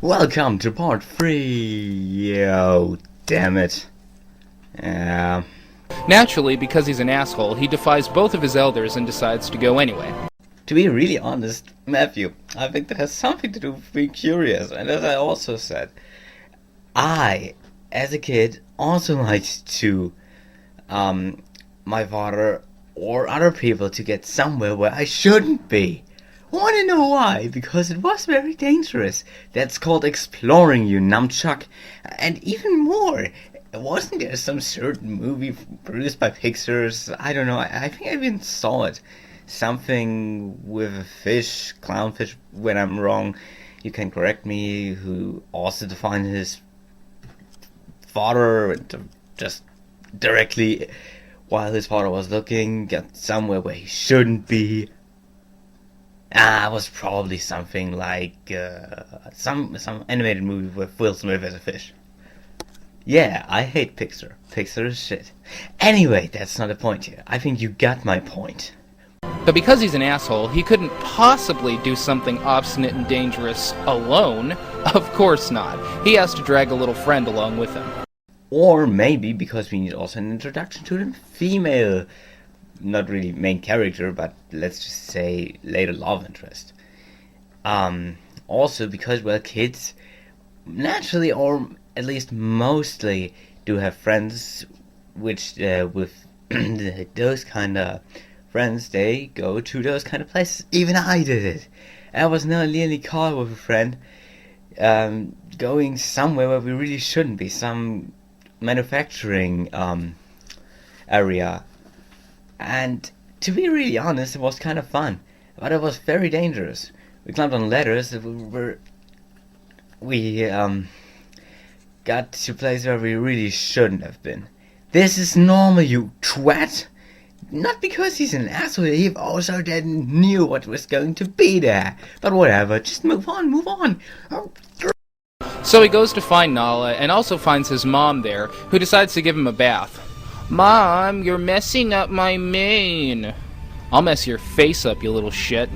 Welcome to part 3. Oh, damn it. Yeah. Naturally, because he's an asshole, he defies both of his elders and decides to go anyway. To be really honest, Matthew, I think that has something to do with being curious. And as I also said, I, as a kid, also liked to, my father or other people to get somewhere where I shouldn't be. Wanna know why? Because it was very dangerous. That's called exploring, you numbchuck. And even more, wasn't there some certain movie produced by Pixar? I don't know, I think I even saw it. Something with a fish, clownfish, when I'm wrong. You can correct me, who also defined his father just directly while his father was looking, got somewhere where he shouldn't be. It was probably something like some animated movie with Will Smith as a fish. Yeah, I hate Pixar. Pixar is shit. Anyway, that's not the point here. I think you got my point. But because he's an asshole, he couldn't possibly do something obstinate and dangerous alone. Of course not. He has to drag a little friend along with him. Or maybe because we need also an introduction to the female, not really main character, but let's just say later love interest. Also because, well, kids naturally, or at least mostly, do have friends, which with those kind of friends, they go to those kind of places. Even I did it. I was nearly caught with a friend going somewhere where we really shouldn't be, some manufacturing area. And to be really honest, it was kind of fun, but it was very dangerous. We climbed on ladders. We got to a place where we really shouldn't have been. This is normal, you twat. Not because he's an asshole. He also didn't knew what was going to be there. But whatever, just move on. So he goes to find Nala, and also finds his mom there, who decides to give him a bath. Mom, you're messing up my mane. I'll mess your face up, you little shit.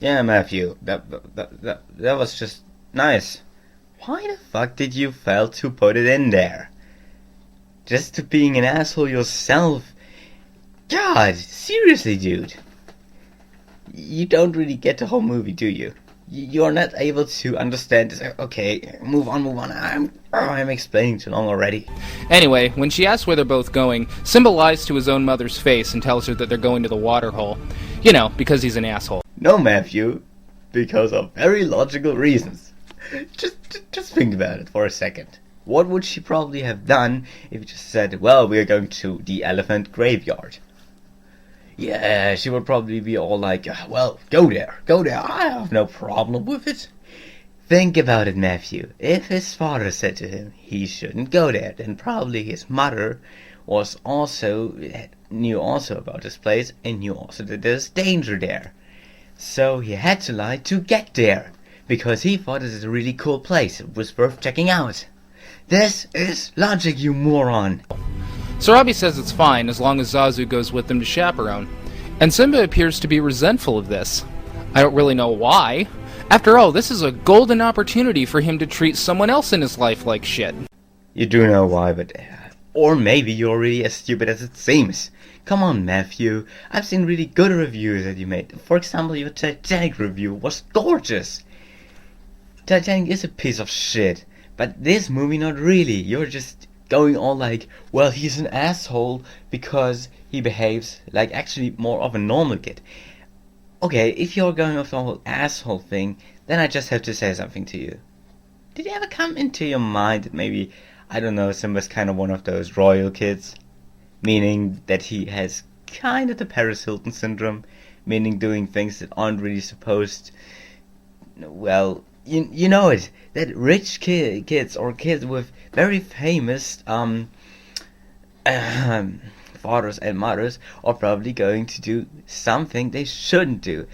Yeah, Matthew, that was just nice. Why the fuck did you fail to put it in there? Just to being an asshole yourself? God, seriously, dude. You don't really get the whole movie, do you? You're not able to understand this. Okay, move on. I'm explaining too long already. Anyway, when she asks where they're both going, Simba lies to his own mother's face and tells her that they're going to the waterhole. You know, because he's an asshole. No, Matthew, because of very logical reasons. Just think about it for a second. What would she probably have done if you just said, well, we're going to the elephant graveyard? Yeah, she would probably be all like, well, go there, I have no problem with it. Think about it, Matthew. If his father said to him he shouldn't go there, then probably his mother knew also about this place and knew also that there's danger there. So he had to lie to get there, because he thought it was a really cool place. It was worth checking out. This is logic, you moron. Sarabi says it's fine as long as Zazu goes with them to chaperone, and Simba appears to be resentful of this. I don't really know why. After all, this is a golden opportunity for him to treat someone else in his life like shit. You do know why, but... or maybe you're really as stupid as it seems. Come on, Matthew. I've seen really good reviews that you made. For example, your Titanic review was gorgeous. Titanic is a piece of shit, but this movie not really. You're just going all like, well, he's an asshole because he behaves like actually more of a normal kid. Okay, if you're going off the whole asshole thing, then I just have to say something to you. Did it ever come into your mind that maybe, I don't know, Simba's kind of one of those royal kids? Meaning that he has kind of the Paris Hilton syndrome, meaning doing things that aren't really supposed. Well, you know it, that rich kids or kids with very famous fathers and mothers are probably going to do something they shouldn't do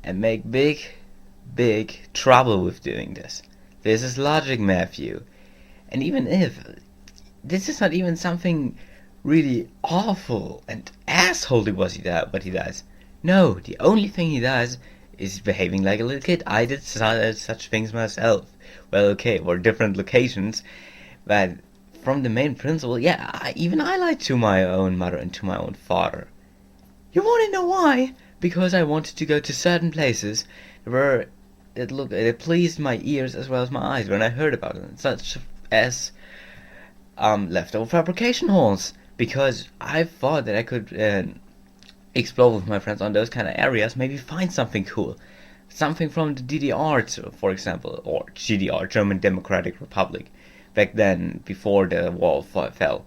and make big trouble with doing this. This is logic, Matthew. And even if this is not even something really awful and assholey what he does. No, the only thing he does is behaving like a little kid. I did such things myself. Well, okay, we're different locations, but from the main principle, yeah, even I lied to my own mother and to my own father. You want to know why? Because I wanted to go to certain places where it pleased my ears as well as my eyes when I heard about it, such as leftover fabrication halls. Because I thought that I could explore with my friends on those kind of areas, maybe find something cool. Something from the DDR, for example, or GDR, German Democratic Republic, back then, before the wall fell.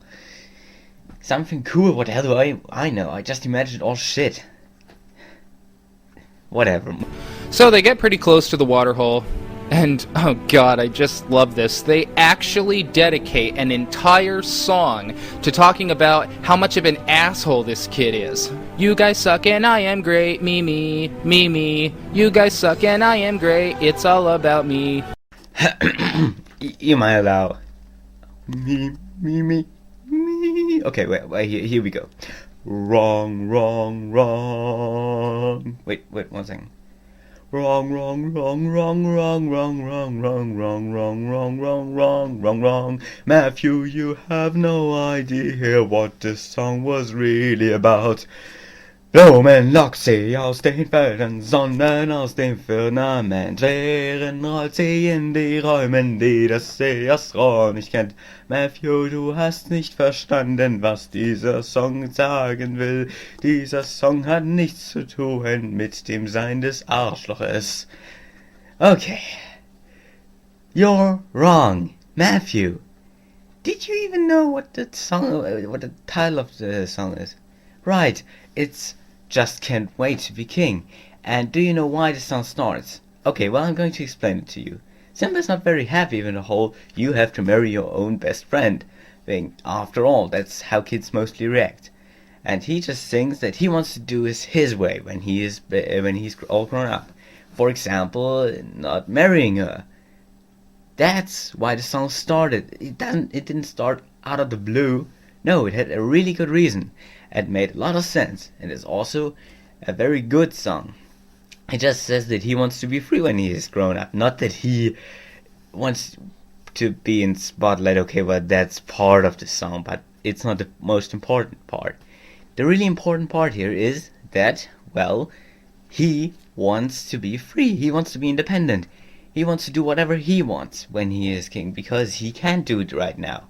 Something cool, what the hell do I know? I just imagined all shit. Whatever. So they get pretty close to the waterhole, and oh god, I just love this. They actually dedicate an entire song to talking about how much of an asshole this kid is. You guys suck and I am great, me, me, me, me. You guys suck and I am great, it's all about me. You might allow. Me, me, me, me. Okay, wait, here we go. Wrong, wrong, wrong. Wait, one second. Wrong, wrong, wrong, wrong, wrong, wrong, wrong, wrong, wrong, wrong, wrong, wrong, wrong, wrong, wrong. Matthew, you have no idea what this song was really about. Blumen lockt sie aus den Feldern, Sonnen aus dem Firmament, Leeren rollt sie in die Räumen, die des Sehers Rohr nicht kennt. Matthew, du hast nicht verstanden, was dieser Song sagen will. Dieser Song hat nichts zu tun mit dem Sein des Arschloches. Okay. You're wrong, Matthew. Did you even know what the title of the song is? Right, it's Just Can't Wait to Be King. And do you know why the song starts? Okay, well, I'm going to explain it to you. Simba's not very happy with the whole you have to marry your own best friend thing. After all, that's how kids mostly react. And he just thinks that he wants to do it his way when he's all grown up. For example, not marrying her. That's why the song started. It didn't start out of the blue. No, it had a really good reason. It made a lot of sense, and it's also a very good song. It just says that he wants to be free when he is grown up, not that he wants to be in spotlight. Okay, well, that's part of the song, but it's not the most important part. The really important part here is that, well, he wants to be free. He wants to be independent. He wants to do whatever he wants when he is king, because he can't do it right now.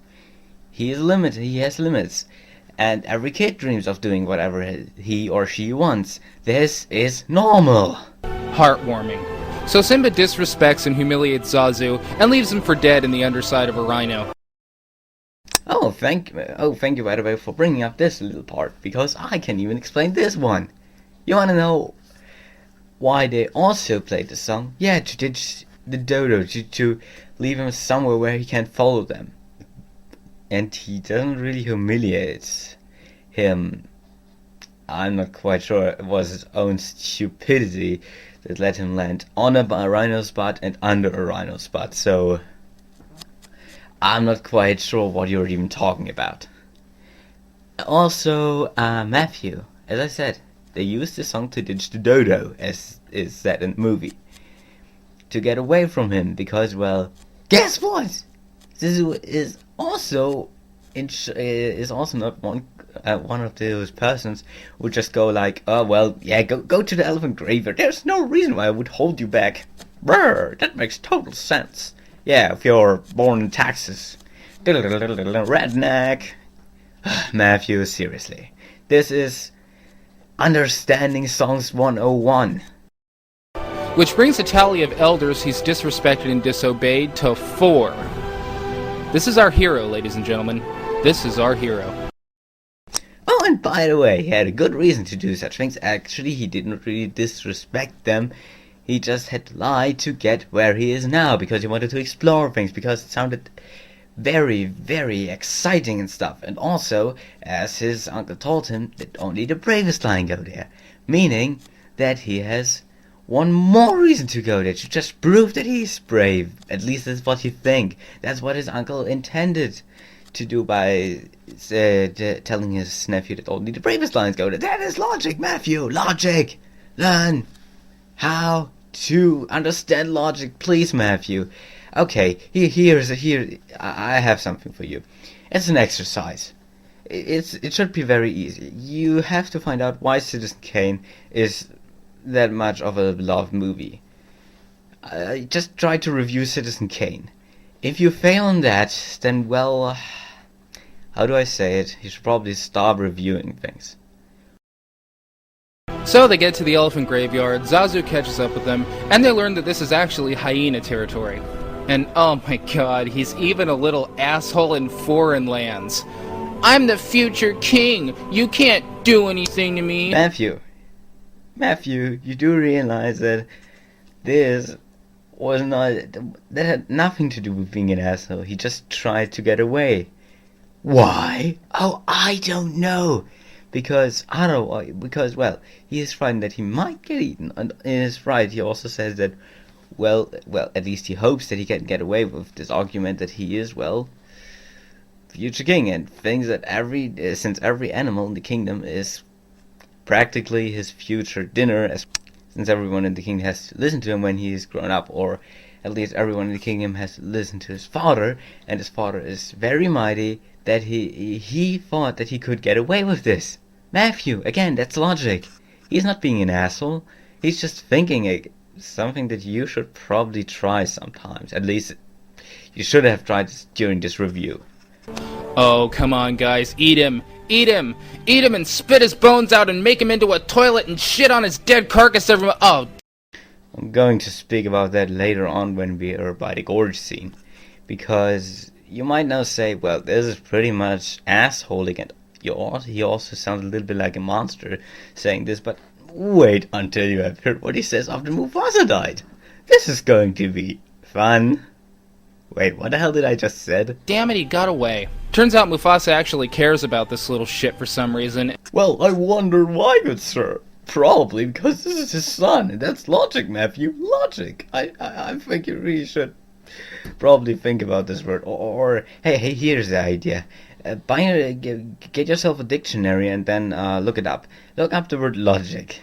He is limited. He has limits. And every kid dreams of doing whatever he or she wants. This is normal. Heartwarming. So Simba disrespects and humiliates Zazu and leaves him for dead in the underside of a rhino. Oh, thank you, by the way, for bringing up this little part, because I can even explain this one. You wanna know why they also played the song? Yeah, to ditch the dodo, to leave him somewhere where he can't follow them. And he doesn't really humiliate him. I'm not quite sure it was his own stupidity that let him land on a rhino's butt and under a rhino's butt. So I'm not quite sure what you're even talking about. Also, Matthew, as I said, they used the song to ditch the dodo, as is said in the movie, to get away from him, because, well, guess what? Zizu is also not one of those persons who just go like, oh well, yeah, go to the elephant graveyard. There's no reason why I would hold you back. Brr, that makes total sense. Yeah, if you're born in Texas. Redneck. Matthew, seriously. This is Understanding Songs 101. Which brings the tally of elders he's disrespected and disobeyed to 4. This is our hero, ladies and gentlemen. This is our hero. Oh, and by the way, he had a good reason to do such things. Actually, he didn't really disrespect them. He just had to lie to get where he is now, because he wanted to explore things, because it sounded very, very exciting and stuff. And also, as his uncle told him, that only the bravest lion go there. Meaning that he has one more reason to go there, to just prove that he's brave. At least that's what he think. That's what his uncle intended to do by telling his nephew that only the bravest lions go there. That is logic, Matthew! Logic! Learn! how to understand logic, please, Matthew. Okay, here. I have something for you. It's an exercise. It should be very easy. You have to find out why Citizen Kane is that much of a beloved movie. Just try to review Citizen Kane. If you fail on that, then, well, how do I say it? You should probably stop reviewing things. So they get to the elephant graveyard, Zazu catches up with them, and they learn that this is actually hyena territory. And oh my god, he's even a little asshole in foreign lands. I'm the future king! You can't do anything to me! Matthew, you do realize that this was not... that had nothing to do with being an asshole. He just tried to get away. Why? Oh, I don't know. Because, well, he is frightened that he might get eaten. And in his fright, he also says that, well, at least he hopes that he can get away with this argument that he is, well, future king, and thinks that since every animal in the kingdom is practically his future dinner, since everyone in the kingdom has to listen to him when he is grown up, or at least everyone in the kingdom has to listen to his father, and his father is very mighty, that he thought that he could get away with this. Matthew, again, that's logic. He's not being an asshole. He's just thinking something that you should probably try sometimes. At least, you should have tried this during this review. Oh, come on, guys. Eat him! Eat him! Eat him and spit his bones out and make him into a toilet and shit on his dead carcass every Oh. I'm going to speak about that later on when we are by the gorge scene. Because you might now say, well, this is pretty much assholing, and he also sounds a little bit like a monster saying this, but wait until you have heard what he says after Mufasa died. This is going to be fun. Wait, what the hell did I just said? Damn it, he got away. Turns out Mufasa actually cares about this little shit for some reason. Well, I wonder why, good sir. Probably because this is his son, and that's logic, Matthew. Logic. I think you really should probably think about this word. Or hey, here's the idea. Get yourself a dictionary and then look it up. Look up the word logic.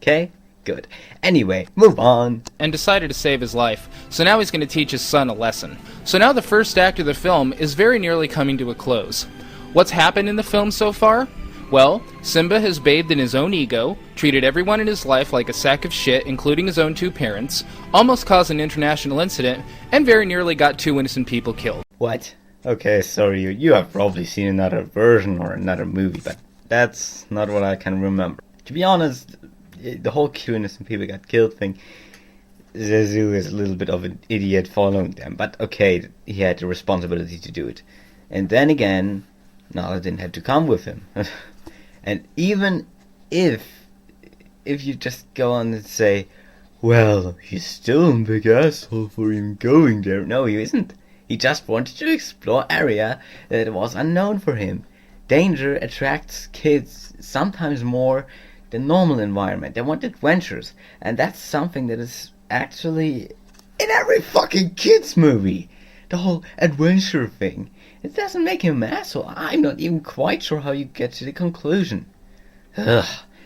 Okay? Good. Anyway, move on. And decided to save his life. So now he's going to teach his son a lesson. So now the first act of the film is very nearly coming to a close. What's happened in the film so far? Well, Simba has bathed in his own ego, treated everyone in his life like a sack of shit, including his own two parents, almost caused an international incident, and very nearly got 2 innocent people killed. What? Okay, sorry, you have probably seen another version or another movie, but that's not what I can remember. To be honest, the whole 2 innocent people got killed thing, Zazu is a little bit of an idiot following them, but okay, he had the responsibility to do it. And then again, Nala didn't have to come with him. And even if you just go on and say, well, he's still a big asshole for him going there. No, he isn't. He just wanted to explore area that was unknown for him. Danger attracts kids sometimes more than normal environment. They want adventures. And that's something that is actually in every fucking kids movie. The whole adventure thing. It doesn't make him an asshole. I'm not even quite sure how you get to the conclusion. Ugh.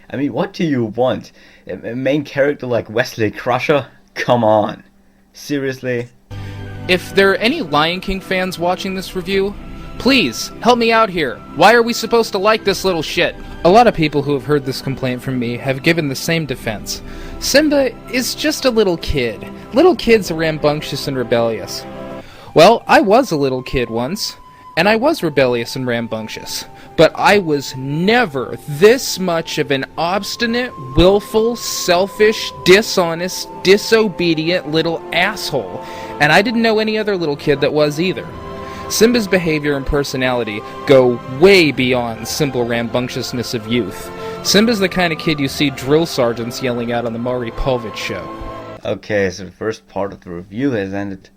I mean, what do you want? A main character like Wesley Crusher? Come on. Seriously? If there are any Lion King fans watching this review, please, help me out here. Why are we supposed to like this little shit? A lot of people who have heard this complaint from me have given the same defense. Simba is just a little kid. Little kids are rambunctious and rebellious. Well, I was a little kid once, and I was rebellious and rambunctious. But I was never this much of an obstinate, willful, selfish, dishonest, disobedient little asshole. And I didn't know any other little kid that was either. Simba's behavior and personality go way beyond simple rambunctiousness of youth. Simba's the kind of kid you see drill sergeants yelling at on the Maury Povich show. Okay, so the first part of the review has ended.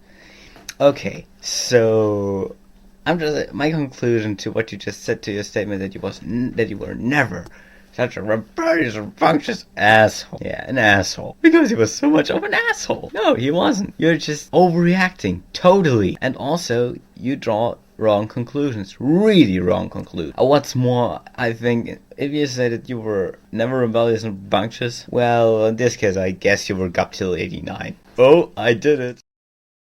Okay, so my conclusion to what you just said to your statement that you were never such a rebellious, rambunctious asshole. Yeah, an asshole. Because he was so much of an asshole. No, he wasn't. You're just overreacting. Totally. And also, you draw wrong conclusions. Really wrong conclusions. What's more, I think if you say that you were never rebellious and rambunctious, well, in this case, I guess you were up till 89. Oh, I did it.